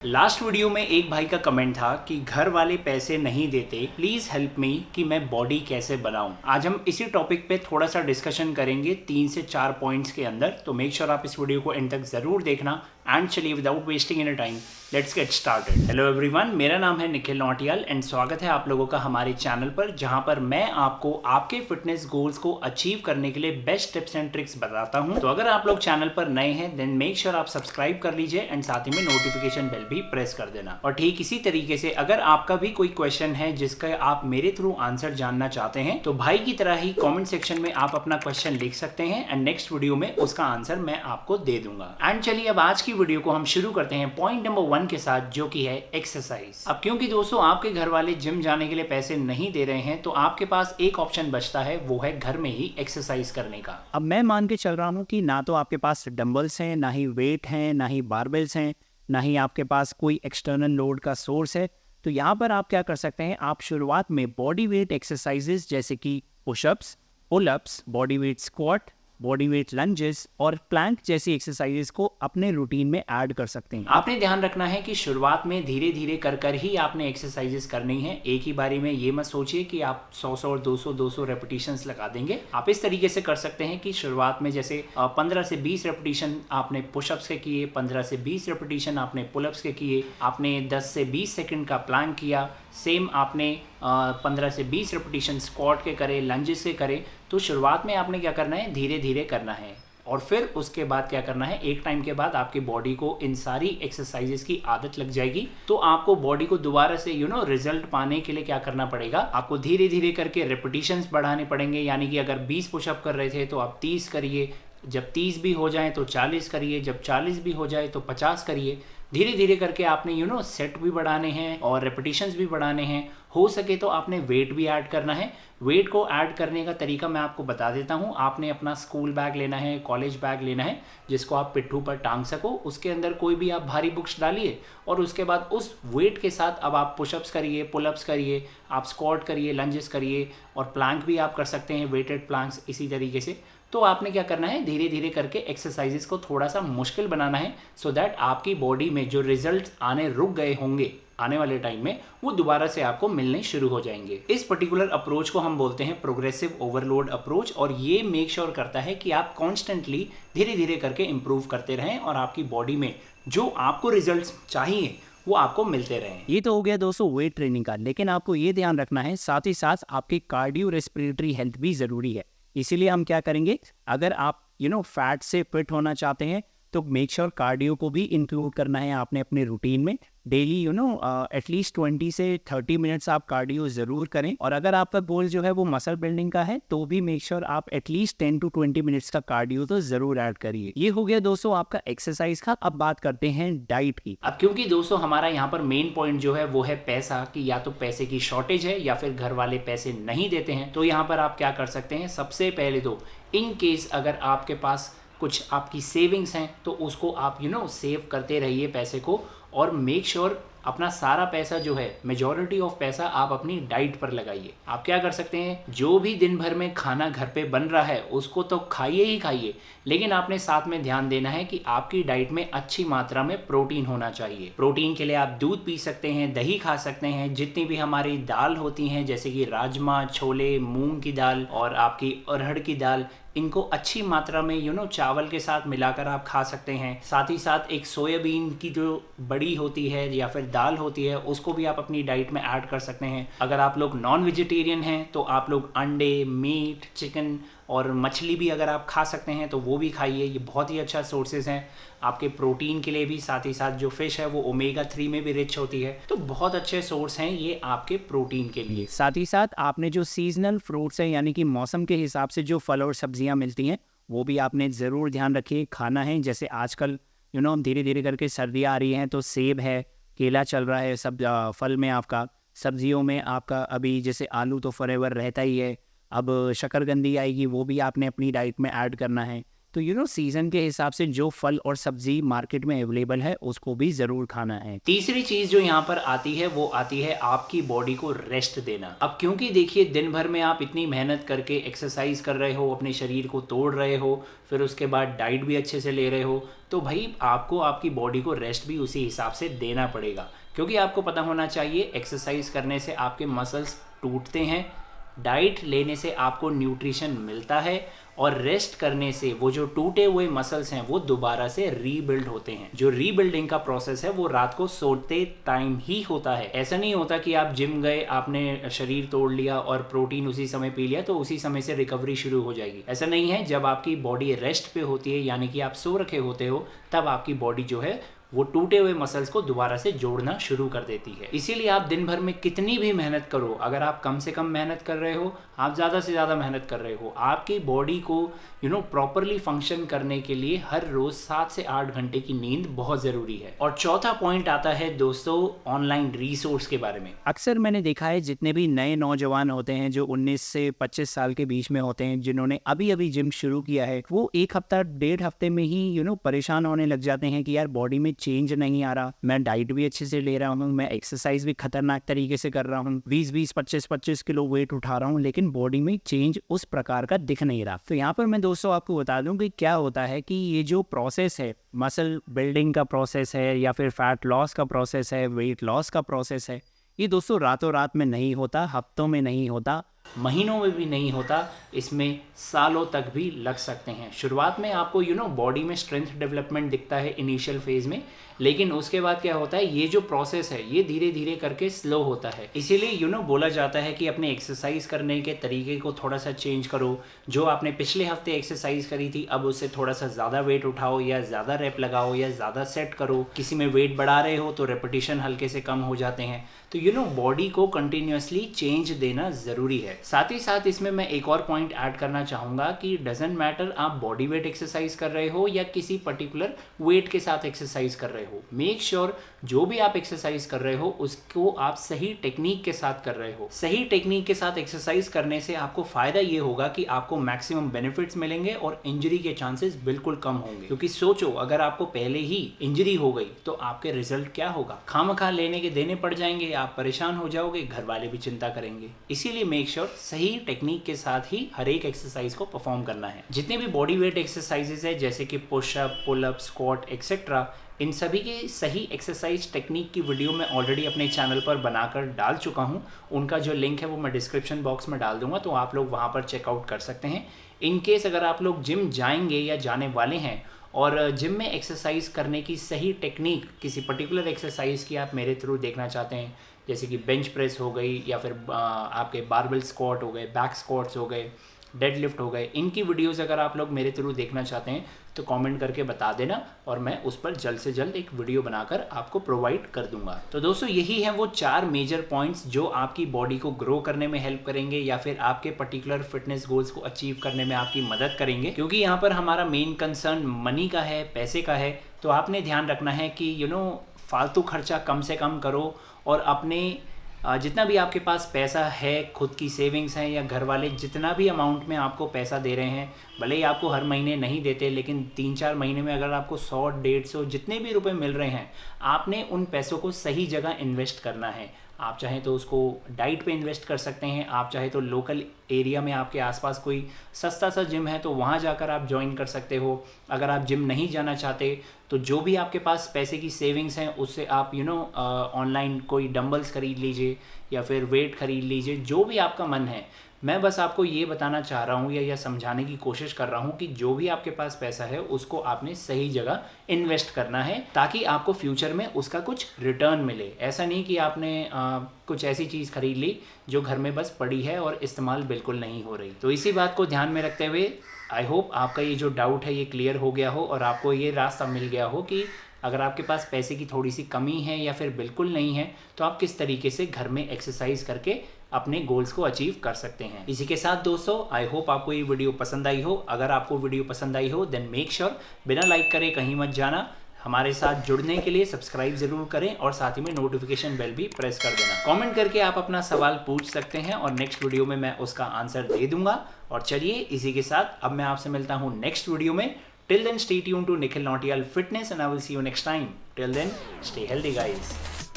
Last video में एक भाई का कमेंट था कि घर वाले पैसे नहीं देते, प्लीज हेल्प मी कि मैं बॉडी कैसे बनाऊं। आज हम इसी टॉपिक पे थोड़ा सा डिस्कशन करेंगे 3 से 4 पॉइंट्स के अंदर। तो मेक श्योर आप इस वीडियो को एंड तक जरूर देखना। एंड चलिए without wasting any time let's get started. Hello everyone, मेरा नाम है निखिल नौटियाल एंड स्वागत है आप लोगों का हमारे चैनल पर, जहां पर मैं आपको आपके फिटनेस गोल्स को अचीव करने के लिए बेस्ट टिप्स एंड ट्रिक्स बताता हूं। तो अगर आप लोग चैनल पर नए हैं देन मेक श्योर आप सब्सक्राइब कर लीजिए एंड साथ ही में नोटिफिकेशन बेल भी प्रेस कर देना। और ठीक इसी तरीके से अगर आपका भी कोई क्वेश्चन है जिसका आप मेरे थ्रू आंसर जानना चाहते हैं तो भाई की तरह ही कमेंट सेक्शन में आप अपना क्वेश्चन लिख सकते हैं एंड नेक्स्ट वीडियो में उसका आंसर मैं आपको दे दूंगा। एंड चलिए अब आज की वीडियो को हम शुरू करते हैं पॉइंट नंबर 1 के साथ, जो कि है एक्सरसाइज। अब क्योंकि दोस्तों आपके घर वाले जिम जाने के लिए पैसे नहीं दे रहे हैं तो आपके पास एक ऑप्शन बचता है, वो है घर में ही एक्सरसाइज करने का। अब मैं मान के चल रहा हूँ कि ना तो आपके पास डंबल्स हैं, ना ही वेट हैं, ना ही बारबेल्स हैं, ना ही आपके पास कोई एक्सटर्नल लोड का सोर्स है। तो यहाँ पर आप क्या कर सकते हैं, आप शुरुआत में बॉडी वेट एक्सरसाइजेस जैसे कि pushups, pullups, body weight squat, body weight lunges और प्लैंक जैसी एक्सरसाइजेस को अपने रूटीन में ऐड कर सकते हैं। आपने ध्यान रखना है कि शुरुआत में धीरे धीरे कर ही आपने एक्सरसाइजेस करनी है। एक ही बारी में ये मत सोचिए कि आप 100 और 200 रेपिटेशंस लगा देंगे। आप इस तरीके से कर सकते हैं कि शुरुआत में जैसे 15 से 20 रेपिटेशन आपने पुशअप्स के किए, 15 से 20 रेपिटेशन आपने पुलअप्स के किए, आपने 10 से 20 सेकंड का प्लैंक किया, सेम आपने 15 से 20 रेपिटेशन स्क्वाट के करे, लंजेस के करे। तो शुरुआत में आपने क्या करना है, धीरे धीरे करना है और फिर उसके बाद क्या करना है, एक टाइम के बाद आपकी बॉडी को इन सारी एक्सरसाइजेस की आदत लग जाएगी। तो आपको बॉडी को दोबारा से रिजल्ट पाने के लिए क्या करना पड़ेगा, आपको धीरे धीरे करके रेपिटेशंस बढ़ाने पड़ेंगे। यानी कि अगर 20 पुशअप कर रहे थे तो आप 30 करिए, जब 30 भी हो जाए तो 40 करिए, जब 40 भी हो जाए तो 50 करिए। धीरे धीरे करके आपने सेट भी बढ़ाने हैं और रेपिटेशंस भी बढ़ाने हैं। हो सके तो आपने वेट भी ऐड करना है। वेट को ऐड करने का तरीका मैं आपको बता देता हूँ। आपने अपना स्कूल बैग लेना है, कॉलेज बैग लेना है, जिसको आप पिट्ठू पर टांग सको। उसके अंदर कोई भी आप भारी बुक्स डालिए और उसके बाद उस वेट के साथ अब आप पुशअप्स करिए, पुलअप्स करिए, आप स्क्वाट करिए, लंजेस करिए और प्लैंक भी आप कर सकते हैं, वेटेड प्लैंक्स इसी तरीके से। तो आपने क्या करना है, धीरे धीरे करके एक्सरसाइजेस को थोड़ा सा मुश्किल बनाना है सो दैट आपकी बॉडी में जो रिजल्ट आने रुक गए होंगे आने वाले टाइम में वो दोबारा से आपको मिलने शुरू हो जाएंगे। इस पर्टिकुलर अप्रोच को हम बोलते हैं प्रोग्रेसिव ओवरलोड अप्रोच और ये मेक श्योर करता है कि आप कॉन्स्टेंटली धीरे धीरे करके इंप्रूव करते रहें और आपकी बॉडी में जो आपको रिजल्ट्स चाहिए वो आपको मिलते रहें। ये तो हो गया दोस्तों वेट ट्रेनिंग का, लेकिन आपको ये ध्यान रखना है साथ ही साथ आपकी कार्डियो रेस्पिरेटरी हेल्थ भी ज़रूरी है। इसीलिए हम क्या करेंगे, अगर आप फैट से फिट होना चाहते हैं तो मेक श्योर कार्डियो को भी इंक्लूड करना है आपने अपने रूटीन में। डेली एटलीस्ट 20 से 30 मिनट्स आप कार्डियो ज़रूर करें। और अगर आपका गोल जो है वो मसल बिल्डिंग का है तो भी मेक श्योर आप एटलीस्ट 10 to 20 मिनट्स का कार्डियो तो ज़रूर ऐड करिए। ये हो गया दोस्तों आपका एक्सरसाइज का। अब बात करते हैं डाइट की। अब क्योंकि दोस्तों हमारा यहाँ पर मेन पॉइंट जो है वो है पैसा, कि या तो पैसे की शॉर्टेज है या फिर घर वाले पैसे नहीं देते हैं। तो यहाँ पर आप क्या कर सकते हैं, सबसे पहले तो इन केस अगर आपके पास कुछ आपकी सेविंग्स हैं तो उसको आप सेव करते रहिए पैसे को। और मेक श्योर अपना सारा पैसा जो है, मेजॉरिटी ऑफ पैसा आप अपनी डाइट पर लगाइए। आप क्या कर सकते हैं, जो भी दिन भर में खाना घर पे बन रहा है उसको तो खाइए ही खाइए, लेकिन आपने साथ में ध्यान देना है कि आपकी डाइट में अच्छी मात्रा में प्रोटीन होना चाहिए। प्रोटीन के लिए आप दूध पी सकते हैं, दही खा सकते हैं, जितनी भी हमारी दाल होती हैं जैसे कि राजमा, छोले, मूंग की दाल और आपकी अरहर की दाल, इनको अच्छी मात्रा में चावल के साथ मिलाकर आप खा सकते हैं। साथ ही साथ एक सोयाबीन की जो बड़ी होती है या फिर दाल होती है उसको भी आप अपनी डाइट में ऐड कर सकते हैं। अगर आप लोग नॉन वेजिटेरियन हैं तो आप लोग अंडे, मीट, चिकन और मछली भी अगर आप खा सकते हैं तो वो भी खाइए। ये बहुत ही अच्छा सोर्सेज हैं आपके प्रोटीन के लिए भी। साथ ही साथ जो फिश है वो ओमेगा 3 में भी रिच होती है, तो बहुत अच्छे सोर्स हैं ये आपके प्रोटीन के लिए। साथ ही साथ आपने जो सीजनल फ्रूट्स हैं यानी कि मौसम के हिसाब से जो फल और सब्जियां मिलती हैं वो भी आपने ज़रूर ध्यान रखिए खाना है। जैसे आजकल धीरे धीरे करके सर्दियाँ आ रही हैं तो सेब है, केला चल रहा है, सब फल में आपका, सब्जियों में आपका अभी जैसे आलू तो फॉरएवर रहता ही है। अब शकरकंदी आएगी, वो भी आपने अपनी डाइट में ऐड करना है। तो सीज़न के हिसाब से जो फल और सब्जी मार्केट में अवेलेबल है उसको भी ज़रूर खाना है। तीसरी चीज़ जो यहाँ पर आती है वो आती है आपकी बॉडी को रेस्ट देना। अब क्योंकि देखिए दिन भर में आप इतनी मेहनत करके एक्सरसाइज कर रहे हो, अपने शरीर को तोड़ रहे हो, फिर उसके बाद डाइट भी अच्छे से ले रहे हो, तो भाई आपको आपकी बॉडी को रेस्ट भी उसी हिसाब से देना पड़ेगा। क्योंकि आपको पता होना चाहिए एक्सरसाइज करने से आपके मसल्स टूटते हैं, डाइट लेने से आपको न्यूट्रिशन मिलता है, और रेस्ट करने से वो जो टूटे हुए मसल्स हैं वो दोबारा से रीबिल्ड होते हैं। जो रीबिल्डिंग का प्रोसेस है वो रात को सोते टाइम ही होता है। ऐसा नहीं होता कि आप जिम गए, आपने शरीर तोड़ लिया और प्रोटीन उसी समय पी लिया तो उसी समय से रिकवरी शुरू हो जाएगी। ऐसा नहीं है। जब आपकी बॉडी रेस्ट पे होती है, यानी कि आप सो रखे होते हो, तब आपकी बॉडी जो है वो टूटे हुए मसल्स को दोबारा से जोड़ना शुरू कर देती है। इसीलिए आप दिन भर में कितनी भी मेहनत करो, अगर आप कम से कम मेहनत कर रहे हो, आप ज़्यादा से ज़्यादा मेहनत कर रहे हो, आपकी बॉडी को प्रॉपरली फंक्शन करने के लिए हर रोज़ 7 से 8 घंटे की नींद बहुत ज़रूरी है। और चौथा पॉइंट आता है दोस्तों ऑनलाइन रिसोर्स के बारे में। अक्सर मैंने देखा है जितने भी नए नौजवान होते हैं जो 19 से 25 साल के बीच में होते हैं, जिन्होंने अभी अभी जिम शुरू किया है, वो 1 हफ्ता 1.5 हफ्ते में ही परेशान होने लग जाते हैं कि यार बॉडी में चेंज नहीं आ रहा, मैं डाइट भी अच्छे से ले रहा हूँ, मैं एक्सरसाइज भी खतरनाक तरीके से कर रहा हूँ, 20-20 25-25 किलो वेट उठा रहा हूँ, लेकिन बॉडी में चेंज उस प्रकार का दिख नहीं रहा। तो यहाँ पर मैं दोस्तों आपको बता दूं कि क्या होता है कि ये जो प्रोसेस है, मसल बिल्डिंग का प्रोसेस है या फिर फैट लॉस का प्रोसेस है, वेट लॉस का प्रोसेस है, ये दोस्तों रातों रात में नहीं होता, हफ्तों में नहीं होता, महीनों में भी नहीं होता, इसमें सालों तक भी लग सकते हैं। शुरुआत में आपको बॉडी में स्ट्रेंथ डेवलपमेंट दिखता है इनिशियल फेज में, लेकिन उसके बाद क्या होता है, ये जो प्रोसेस है ये धीरे धीरे करके स्लो होता है। इसीलिए बोला जाता है कि अपने एक्सरसाइज करने के तरीके को थोड़ा सा चेंज करो। जो आपने पिछले हफ्ते एक्सरसाइज करी थी अब उससे थोड़ा सा ज़्यादा वेट उठाओ, या ज़्यादा रैप लगाओ, या ज़्यादा सेट करो। किसी में वेट बढ़ा रहे हो तो रेपिटेशन हल्के से कम हो जाते हैं। तो बॉडी को कंटिन्यूसली चेंज देना ज़रूरी है। साथ ही साथ इसमें मैं एक और पॉइंट ऐड करना चाहूँगा कि डजेंट मैटर आप बॉडी वेट एक्सरसाइज कर रहे हो या किसी पर्टिकुलर वेट के साथ एक्सरसाइज कर रहे हो, मेक श्योर जो भी आप एक्सरसाइज कर रहे हो उसको आप सही टेक्निक के साथ कर रहे हो। सही टेक्निक के साथ एक्सरसाइज करने से आपको फ़ायदा ये होगा कि आपको मैक्सिमम बेनिफिट्स मिलेंगे और इंजरी के चांसेस बिल्कुल कम होंगे। क्योंकि सोचो अगर आपको पहले ही इंजरी हो गई तो आपके रिजल्ट क्या होगा, खामखा लेने के देने पड़ जाएंगे, आप परेशान हो जाओगे, घर वाले भी चिंता करेंगे। इसीलिए मेक श्योर सही टेक्निक के साथ ही हर एक एक्सरसाइज को परफॉर्म करना है। जितने भी बॉडी वेट एक्सरसाइजेज है जैसे कि पुशअप, पुलअप, स्क्वाट एक्सेट्रा, इन सभी की सही एक्सरसाइज टेक्निक की वीडियो मैं ऑलरेडी अपने चैनल पर बनाकर डाल चुका हूं। उनका जो लिंक है वो मैं डिस्क्रिप्शन बॉक्स में डाल दूंगा, तो आप लोग वहां पर चेकआउट कर सकते हैं। इन केस अगर आप लोग जिम जाएंगे या जाने वाले हैं और जिम में एक्सरसाइज करने की सही टेक्निक, किसी पर्टिकुलर एक्सरसाइज की आप मेरे थ्रू देखना चाहते हैं, जैसे कि बेंच प्रेस हो गई या फिर आपके बारबेल स्क्वाट हो गए, बैक स्क्वाट्स हो गए, डेडलिफ्ट हो गए, इनकी वीडियोस अगर आप लोग मेरे थ्रू देखना चाहते हैं तो कमेंट करके बता देना और मैं उस पर जल्द से जल्द एक वीडियो बनाकर आपको प्रोवाइड कर दूंगा। तो दोस्तों यही हैं वो 4 मेजर पॉइंट्स जो आपकी बॉडी को ग्रो करने में हेल्प करेंगे या फिर आपके पर्टिकुलर फिटनेस गोल्स को अचीव करने में आपकी मदद करेंगे। क्योंकि यहाँ पर हमारा मेन कंसर्न मनी का है, पैसे का है, तो आपने ध्यान रखना है कि फालतू खर्चा कम से कम करो और अपने जितना भी आपके पास पैसा है, खुद की सेविंग्स हैं या घर वाले जितना भी अमाउंट में आपको पैसा दे रहे हैं, भले ही आपको हर महीने नहीं देते, लेकिन 3-4 महीने में अगर आपको 100-150 जितने भी रुपए मिल रहे हैं, आपने उन पैसों को सही जगह इन्वेस्ट करना है। आप चाहें तो उसको डाइट पे इन्वेस्ट कर सकते हैं, आप चाहे तो लोकल एरिया में आपके आसपास कोई सस्ता सा जिम है तो वहाँ जाकर आप ज्वाइन कर सकते हो। अगर आप जिम नहीं जाना चाहते तो जो भी आपके पास पैसे की सेविंग्स हैं उससे आप ऑनलाइन कोई डंबल्स खरीद लीजिए या फिर वेट खरीद लीजिए, जो भी आपका मन है। मैं बस आपको ये बताना चाह रहा हूँ या समझाने की कोशिश कर रहा हूँ कि जो भी आपके पास पैसा है उसको आपने सही जगह इन्वेस्ट करना है ताकि आपको फ्यूचर में उसका कुछ रिटर्न मिले। ऐसा नहीं कि आपने कुछ ऐसी चीज़ खरीद ली जो घर में बस पड़ी है और इस्तेमाल बिल्कुल नहीं हो रही। तो इसी बात को ध्यान में रखते हुए आई होप आपका ये जो डाउट है ये क्लियर हो गया हो और आपको ये रास्ता मिल गया हो कि अगर आपके पास पैसे की थोड़ी सी कमी है या फिर बिल्कुल नहीं है तो आप किस तरीके से घर में एक्सरसाइज करके अपने गोल्स को अचीव कर सकते हैं। इसी के साथ दोस्तों आई होप आपको ये वीडियो पसंद आई हो। अगर आपको वीडियो पसंद आई हो देन मेक श्योर बिना लाइक करे कहीं मत जाना, हमारे साथ जुड़ने के लिए सब्सक्राइब जरूर करें और साथ ही में नोटिफिकेशन बेल भी प्रेस कर देना। कमेंट करके आप अपना सवाल पूछ सकते हैं और नेक्स्ट वीडियो में मैं उसका आंसर दे दूंगा। और चलिए इसी के साथ अब मैं आपसे मिलता हूं नेक्स्ट वीडियो में। Till then stay tuned to Nikhil Nautiyal fitness and I will see you next time. Till then stay healthy guys.